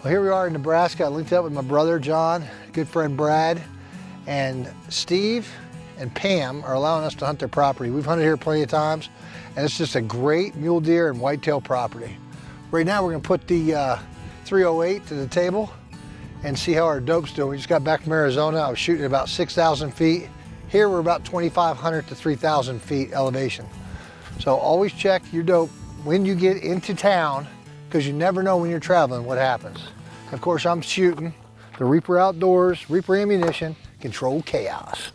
Well, here we are in Nebraska. I linked up with my brother, John, good friend Brad, and Steve and Pam are allowing us to hunt their property. We've hunted here plenty of times, and it's just a great mule deer and whitetail property. Right now, we're gonna put the 308 to the table and see how our dope's doing. We just got back from Arizona. I was shooting at about 6,000 feet. Here, we're about 2,500 to 3,000 feet elevation. So always check your dope when you get into town, because you never know when you're traveling what happens. Of course, I'm shooting the Reaper Outdoors, Reaper Ammunition, Controlled Chaos.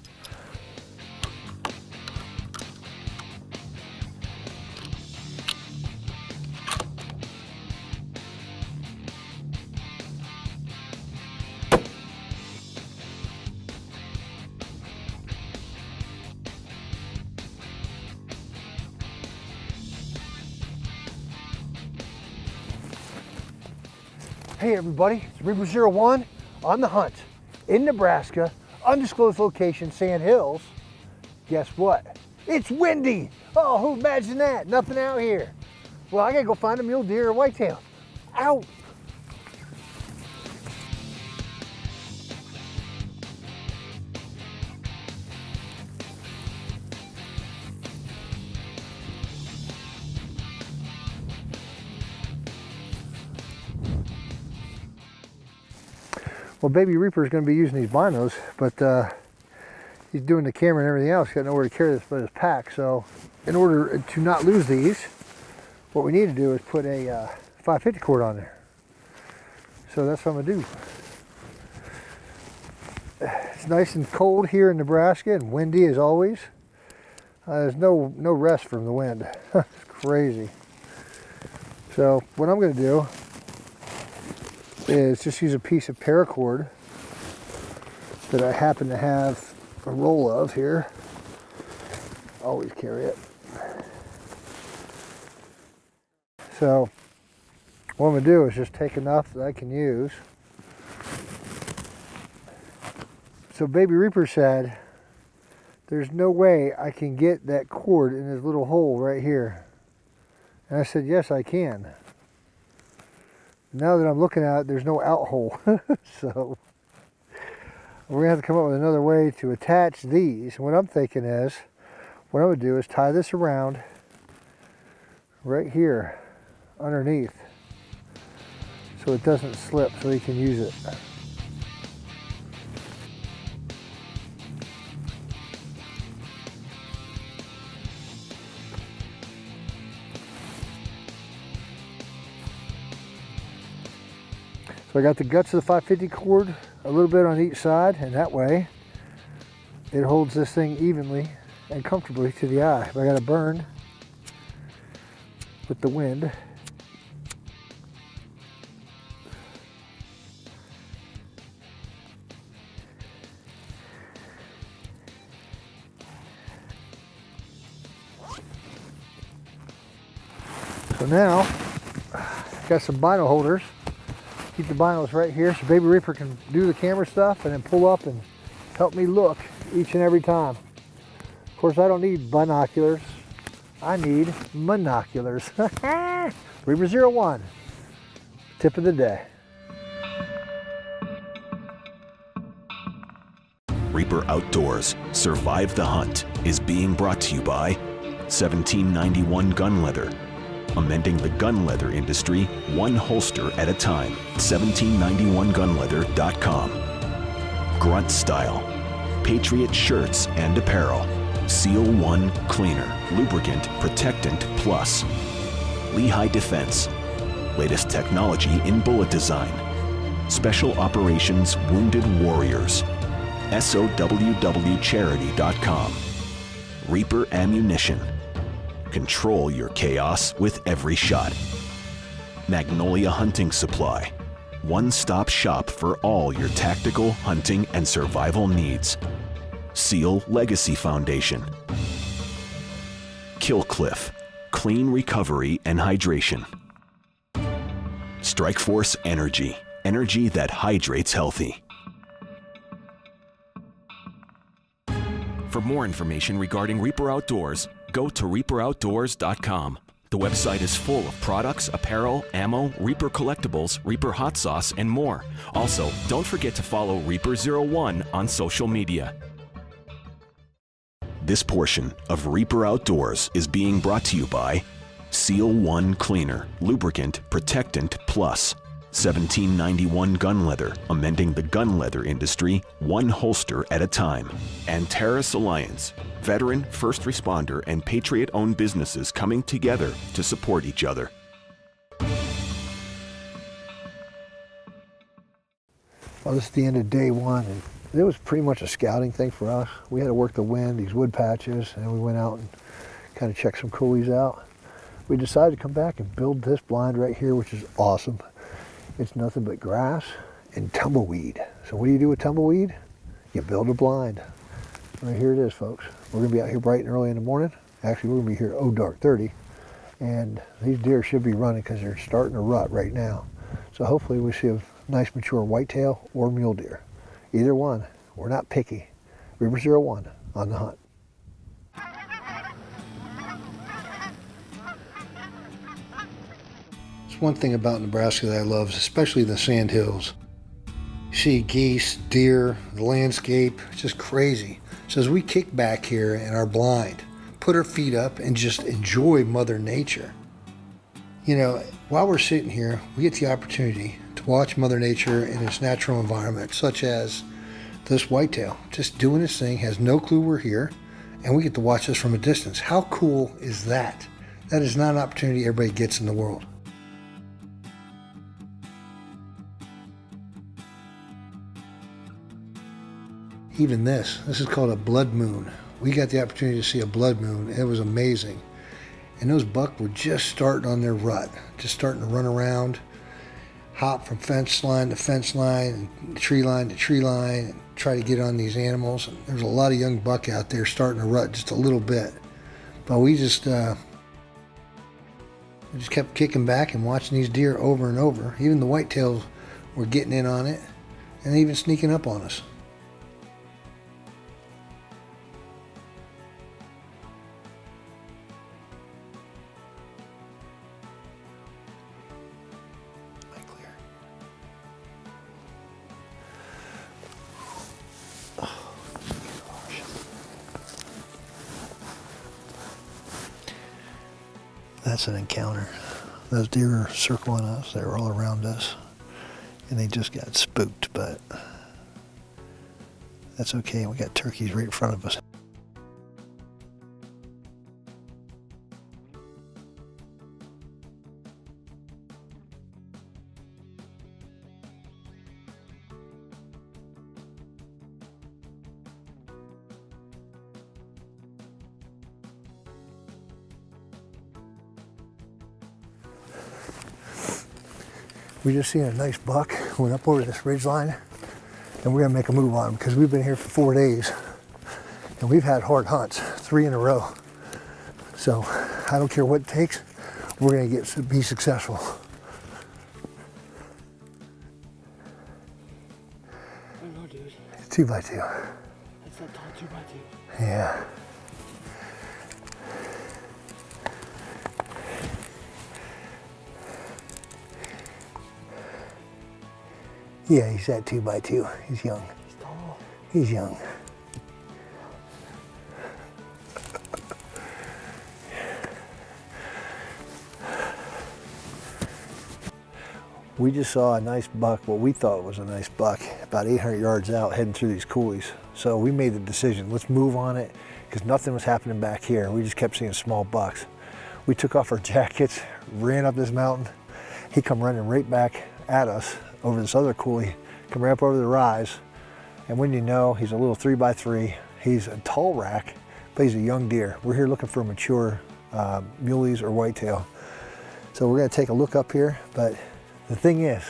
Hey everybody, it's Reaper 01 on the hunt in Nebraska, undisclosed location, Sand Hills. Guess what? It's windy. Oh, who imagined that? Nothing out here. Well, I gotta go find a mule deer or whitetail. Out. Well, Baby Reaper is going to be using these binos, but he's doing the camera and everything else. He's got nowhere to carry this but his pack. So in order to not lose these, what we need to do is put a 550 cord on there. So that's what I'm going to do. It's nice and cold here in Nebraska and windy as always. There's no rest from the wind. It's crazy. So what I'm going to do is just use a piece of paracord that I happen to have a roll of here. Always carry it. So what I'm going to do is just take enough that I can use. So Baby Reaper said there's no way I can get that cord in this little hole right here. And I said, yes, I can. Now that I'm looking at it, there's no out hole. So we're gonna have to come up with another way to attach these. What I'm thinking is, what I'm gonna do is tie this around right here underneath so it doesn't slip, so you can use it. So I got the guts of the 550 cord a little bit on each side, and that way it holds this thing evenly and comfortably to the eye. But I got to burn with the wind. So now I got some bino holders. Keep the binos right here so Baby Reaper can do the camera stuff and then pull up and help me look each and every time. Of course, I don't need binoculars. I need monoculars. Reaper 01, tip of the day. Reaper Outdoors, Survive the Hunt is being brought to you by 1791 Gun Leather. Amending the gun leather industry one holster at a time. 1791gunleather.com. Grunt Style. Patriot shirts and apparel. Seal One Cleaner. Lubricant Protectant Plus. Lehigh Defense. Latest technology in bullet design. Special Operations Wounded Warriors. SOWWcharity.com. Reaper Ammunition. Control your chaos with every shot. Magnolia Hunting Supply. One-stop shop for all your tactical, hunting, and survival needs. Seal Legacy Foundation. Killcliff. Clean recovery and hydration. Strikeforce Energy. Energy that hydrates healthy. For more information regarding Reaper Outdoors, go to reaperoutdoors.com. The website is full of products, apparel, ammo, Reaper collectibles, Reaper hot sauce, and more. Also, don't forget to follow Reaper01 on social media. This portion of Reaper Outdoors is being brought to you by Seal One Cleaner, Lubricant Protectant Plus, 1791 Gun Leather, amending the gun leather industry one holster at a time, and Terrace Alliance, veteran, first responder, and patriot-owned businesses coming together to support each other. Well, this is the end of day one, and it was pretty much a scouting thing for us. We had to work the wind, these wood patches, and we went out and kind of checked some coulees out. We decided to come back and build this blind right here, which is awesome. It's nothing but grass and tumbleweed. So what do you do with tumbleweed? You build a blind. Right here it is, folks. We're gonna be out here bright and early in the morning. Actually, we're gonna be here dark 30. And these deer should be running because they're starting to rut right now. So hopefully we see a nice mature whitetail or mule deer. Either one, we're not picky. Reaper01 on the hunt. It's one thing about Nebraska that I love, especially the sand hills. You see geese, deer, the landscape, it's just crazy. So as we kick back here in our blind, put our feet up and just enjoy Mother Nature. You know, while we're sitting here, we get the opportunity to watch Mother Nature in its natural environment, such as this whitetail, just doing its thing, has no clue we're here, and we get to watch this from a distance. How cool is that? That is not an opportunity everybody gets in the world. Even this is called a blood moon. We got the opportunity to see a blood moon. It was amazing. And those buck were just starting on their rut, just starting to run around, hop from fence line to fence line, and tree line to tree line, and try to get on these animals. And there's a lot of young buck out there starting to rut just a little bit. But we just kept kicking back and watching these deer over and over. Even the whitetails were getting in on it and even sneaking up on us. That's an encounter. Those deer are circling us. They were all around us. And they just got spooked, but that's okay. We got turkeys right in front of us. We just seen a nice buck, went up over this ridge line, and we're gonna make a move on him because we've been here for 4 days and we've had hard hunts, 3 in a row. So I don't care what it takes, we're gonna be successful. I don't know, dude. 2x2. That's that tall 2x2. Yeah. Yeah, he's at 2x2. He's young. He's tall. He's young. We just saw a nice buck, what we thought was a nice buck, about 800 yards out heading through these coulees. So we made the decision, let's move on it, because nothing was happening back here. We just kept seeing small bucks. We took off our jackets, ran up this mountain. He come running right back at us over this other coulee, come right up over the rise. And when you know, he's a little 3x3. He's a tall rack, but he's a young deer. We're here looking for mature muleys or whitetail. So we're gonna take a look up here, but the thing is,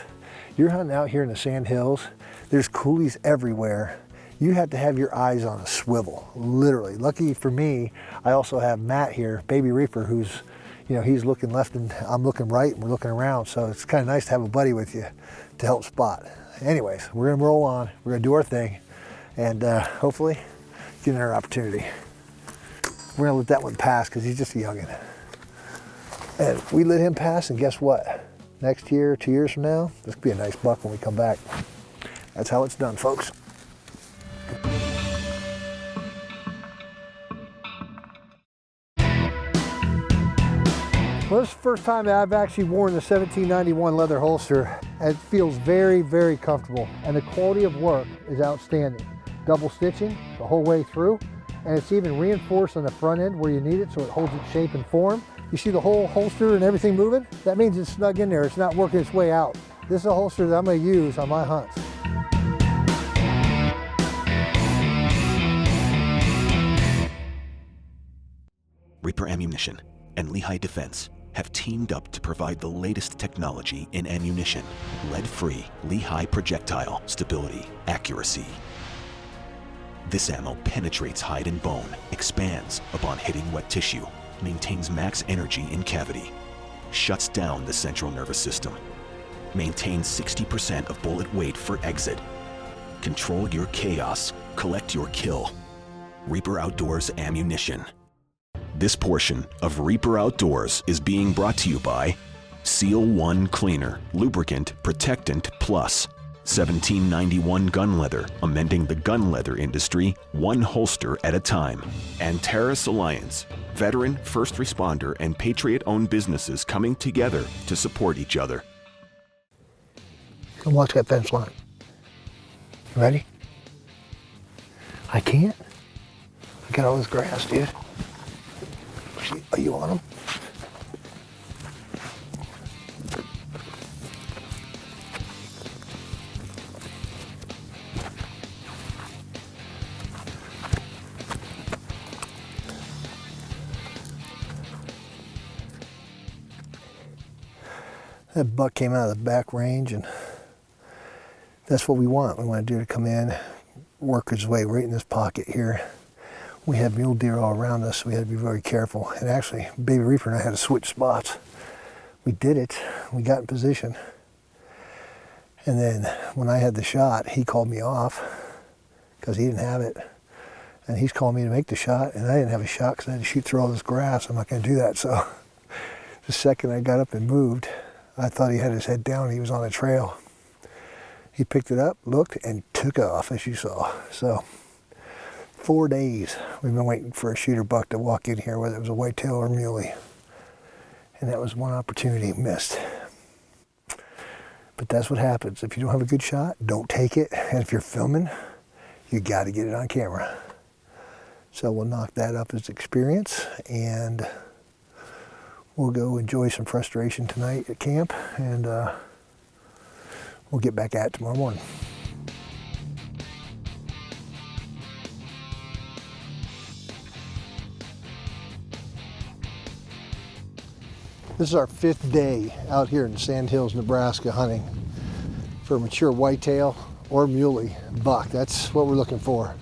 you're hunting out here in the sand hills, there's coulees everywhere. You have to have your eyes on a swivel, literally. Lucky for me, I also have Matt here, Baby Reaper, who's, you know, he's looking left and I'm looking right and we're looking around. So it's kind of nice to have a buddy with you to help spot. Anyways, we're gonna roll on, we're gonna do our thing, and hopefully get our opportunity. We're gonna let that one pass because he's just a youngin'. And we let him pass, and guess what? Next year, 2 years from now, this could be a nice buck when we come back. That's how it's done, folks. Well, this is the first time that I've actually worn the 1791 leather holster. It feels very, very comfortable, and the quality of work is outstanding. Double stitching the whole way through, and it's even reinforced on the front end where you need it, so it holds its shape and form. You see the whole holster and everything moving? That means it's snug in there. It's not working its way out. This is a holster that I'm going to use on my hunts. Reaper Ammunition and Lehigh Defense have teamed up to provide the latest technology in ammunition. Lead-free Lehigh projectile stability, accuracy. This ammo penetrates hide and bone, expands upon hitting wet tissue, maintains max energy in cavity, shuts down the central nervous system, maintains 60% of bullet weight for exit. Control your chaos, collect your kill. Reaper Outdoors Ammunition. This portion of Reaper Outdoors is being brought to you by Seal 1 Cleaner, Lubricant Protectant Plus, 1791 Gun Leather, amending the gun leather industry one holster at a time, and Terrace Alliance, veteran, first responder, and Patriot-owned businesses coming together to support each other. Come watch that fence line. Ready? I can't. I got all this grass, dude. Are you on them? That buck came out of the back range, and that's what we want. We want a deer to come in, work his way right in this pocket here. We had mule deer all around us, so we had to be very careful. And actually, Baby Reaper and I had to switch spots. We did it. We got in position. And then when I had the shot, he called me off because he didn't have it. And he's calling me to make the shot, and I didn't have a shot because I had to shoot through all this grass. I'm not going to do that. So the second I got up and moved, I thought he had his head down. He was on a trail. He picked it up, looked, and took off, as you saw. So 4 days we've been waiting for a shooter buck to walk in here, whether it was a whitetail or muley. And that was one opportunity missed. But that's what happens. If you don't have a good shot, don't take it. And if you're filming, you got to get it on camera. So we'll knock that up as experience, and we'll go enjoy some frustration tonight at camp, and we'll get back at it tomorrow morning. This is our 5th day out here in Sand Hills, Nebraska, hunting for a mature whitetail or muley buck. That's what we're looking for.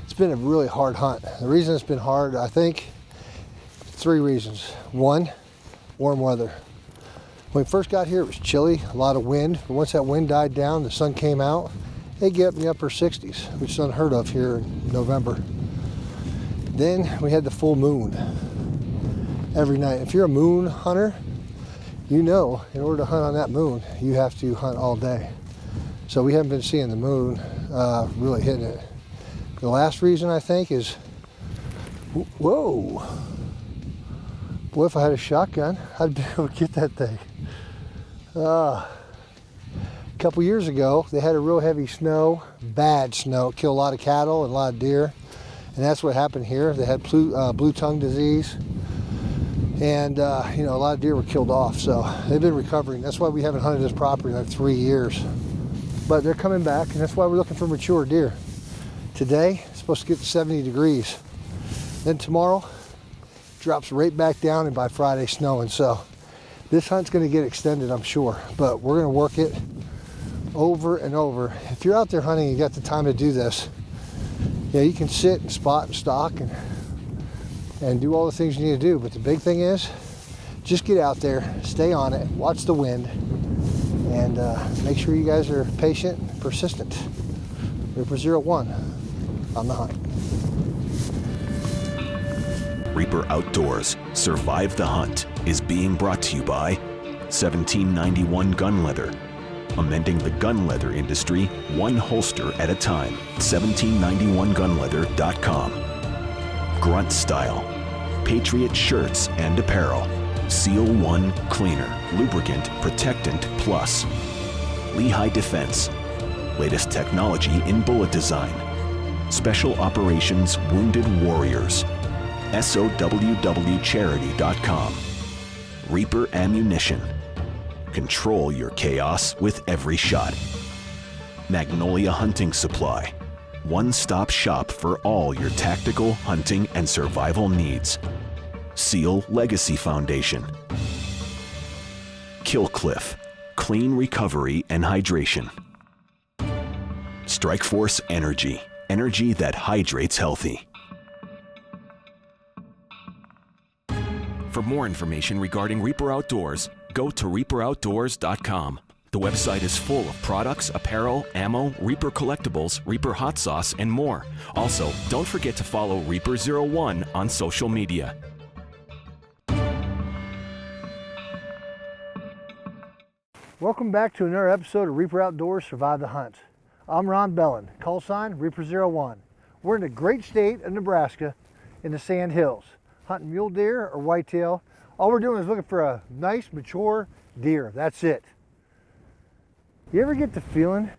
It's been a really hard hunt. The reason it's been hard, I think, 3 reasons. 1, warm weather. When we first got here, it was chilly, a lot of wind, but once that wind died down, the sun came out, they get up in the upper 60s, which is unheard of here in November. Then we had the full moon every night. If you're a moon hunter, you know in order to hunt on that moon, you have to hunt all day. So we haven't been seeing the moon really hitting it. The last reason, I think, is, whoa. Boy, if I had a shotgun, I'd be able to get that thing. A couple years ago, they had a real heavy snow, bad snow. It killed a lot of cattle and a lot of deer. And that's what happened here. They had blue tongue disease. And, you know, a lot of deer were killed off. So they've been recovering. That's why we haven't hunted this property in like 3 years. But they're coming back, and that's why we're looking for mature deer. Today, it's supposed to get to 70 degrees. Then tomorrow, drops right back down, and by Friday, snowing. So this hunt's going to get extended, I'm sure, but we're going to work it over and over. If you're out there hunting and you got the time to do this, yeah, you can sit and spot and stalk and do all the things you need to do. But the big thing is just get out there, stay on it, watch the wind, and make sure you guys are patient and persistent. Reaper 01 on the hunt. Reaper Outdoors. Survive the hunt is being brought to you by 1791 Gun Leather, amending the gun leather industry one holster at a time. 1791gunleather.com. Grunt Style, Patriot shirts and apparel. Seal One Cleaner, Lubricant Protectant Plus. Lehigh Defense, latest technology in bullet design. Special Operations Wounded Warriors. SOWWcharity.com. Reaper Ammunition. Control your chaos with every shot. Magnolia Hunting Supply. One-stop shop for all your tactical, hunting, and survival needs. Seal Legacy Foundation. Killcliff, clean recovery and hydration. Strikeforce Energy, energy that hydrates healthy. For more information regarding Reaper Outdoors, go to reaperoutdoors.com. The website is full of products, apparel, ammo, Reaper collectibles, Reaper hot sauce, and more. Also, don't forget to follow Reaper01 on social media. Welcome back to another episode of Reaper Outdoors Survive the Hunt. I'm Ron Bellin, call sign Reaper01. We're in the great state of Nebraska in the Sand Hills, hunting mule deer or whitetail. All we're doing is looking for a nice, mature deer. That's it. You ever get the feeling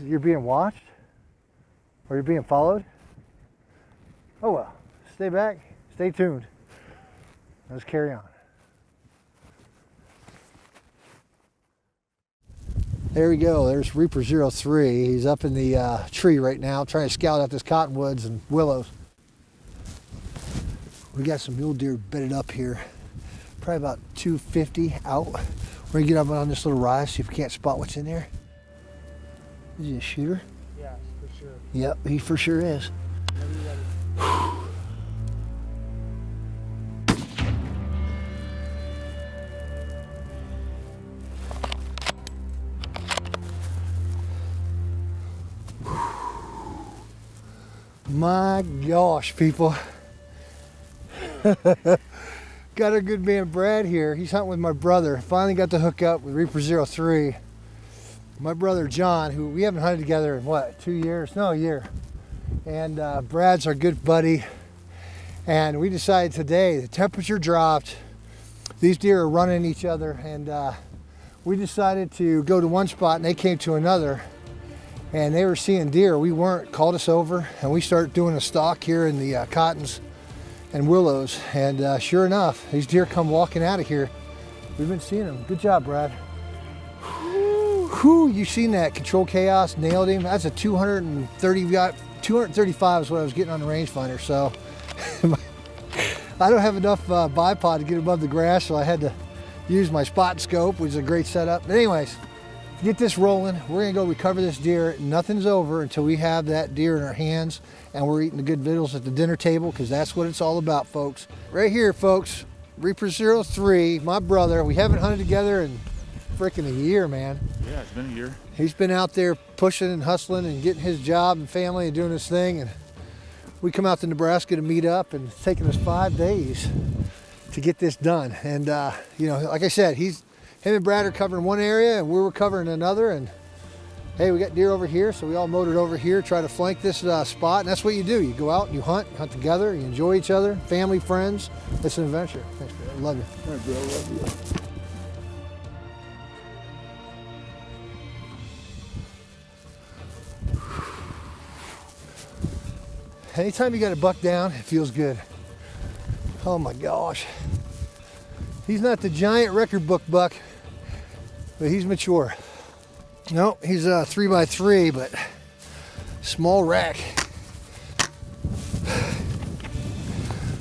you're being watched or you're being followed? Oh well, stay back, stay tuned. Let's carry on. There we go, there's Reaper03. He's up in the tree right now trying to scout out this cottonwoods and willows. We got some mule deer bedded up here, probably about 250 out. We're gonna get up on this little rise, see if we can't spot what's in there. Is he a shooter? Yeah, for sure. Yep, he for sure is. My gosh, people. Got our good man Brad here. He's hunting with my brother. Finally got to hook up with Reaper03. My brother John, who we haven't hunted together in what, 2 years? No, a year. And Brad's our good buddy. And we decided today, the temperature dropped. These deer are running each other. And we decided to go to one spot and they came to another. And they were seeing deer. We weren't, called us over. And we started doing a stalk here in the cottons and willows, and sure enough, these deer come walking out of here. We've been seeing them. Good job, Brad. Whew, you seen that? Control Chaos, nailed him. That's a 235 is what I was getting on the rangefinder, so I don't have enough bipod to get above the grass, so I had to use my spot scope, which is a great setup. But anyways, to get this rolling, we're gonna go recover this deer. Nothing's over until we have that deer in our hands and we're eating the good victuals at the dinner table, because that's what it's all about, folks. Right here, folks, Reaper03, my brother. We haven't hunted together in freaking a year, man. Yeah, it's been a year. He's been out there pushing and hustling and getting his job and family and doing his thing. And we come out to Nebraska to meet up, and it's taken us 5 days to get this done. And, you know, like I said, him and Brad are covering one area and we were covering another. And hey, we got deer over here, so we all motored over here, try to flank this spot, and that's what you do. You go out and you hunt together, you enjoy each other, family, friends. It's an adventure. Thanks, bro. I love you. All right, bro, I love you. Anytime you got a buck down, it feels good. Oh my gosh. He's not the giant record book buck, but he's mature. No, he's a 3x3, but small rack.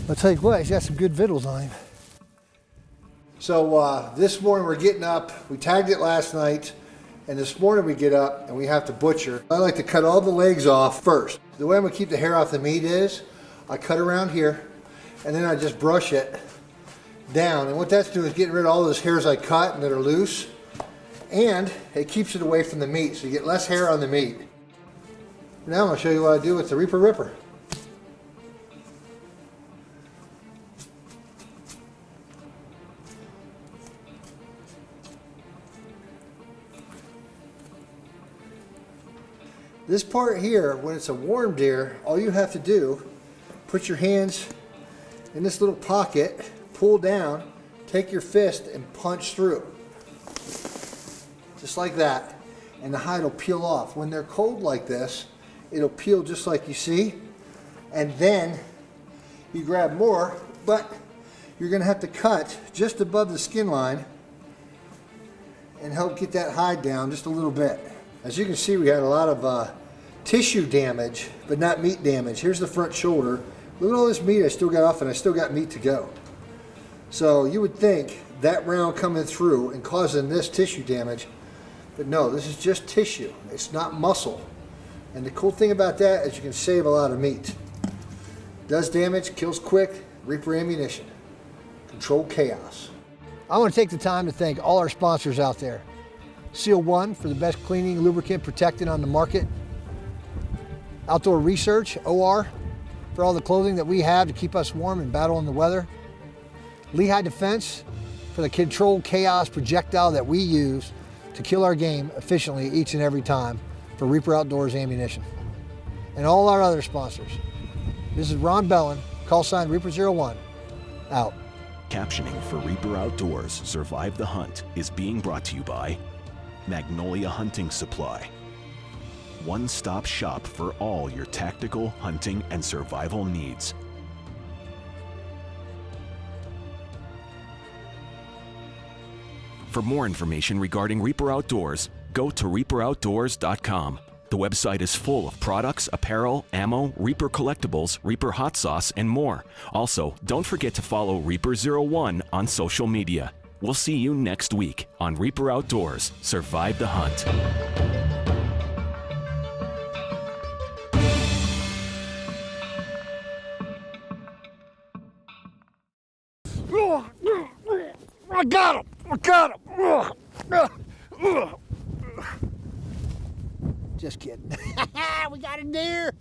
I'll tell you what, he's got some good victuals on him. So this morning we're getting up. We tagged it last night, and this morning we get up and we have to butcher. I like to cut all the legs off first. The way I'm gonna keep the hair off the meat is, I cut around here, and then I just brush it down. And what that's doing is getting rid of all those hairs I cut and that are loose. And it keeps it away from the meat, so you get less hair on the meat. Now I'm going to show you what I do with the Reaper Ripper. This part here, when it's a warm deer, all you have to do, put your hands in this little pocket, pull down, take your fist and punch through. Just like that. And the hide will peel off. When they're cold like this, it'll peel just like you see. And then you grab more, but you're gonna have to cut just above the skin line and help get that hide down just a little bit. As you can see, we had a lot of tissue damage, but not meat damage. Here's the front shoulder. Look at all this meat I still got off, and I still got meat to go. So you would think that round coming through and causing this tissue damage, but no, this is just tissue. It's not muscle. And the cool thing about that is you can save a lot of meat. Does damage, kills quick, Reaper ammunition. Controlled chaos. I want to take the time to thank all our sponsors out there. Seal One for the best cleaning, lubricant, protectant on the market. Outdoor Research, OR, for all the clothing that we have to keep us warm and battle in the weather. Lehigh Defense for the controlled chaos projectile that we use to kill our game efficiently each and every time for Reaper Outdoors ammunition. And all our other sponsors. This is Ron Bellin, call sign Reaper01, out. Captioning for Reaper Outdoors Survive the Hunt is being brought to you by Magnolia Hunting Supply. One-stop shop for all your tactical, hunting, and survival needs. For more information regarding Reaper Outdoors, go to reaperoutdoors.com. The website is full of products, apparel, ammo, Reaper collectibles, Reaper hot sauce, and more. Also, don't forget to follow Reaper01 on social media. We'll see you next week on Reaper Outdoors Survive the Hunt. I got him! I got him! Just kidding. We got a deer!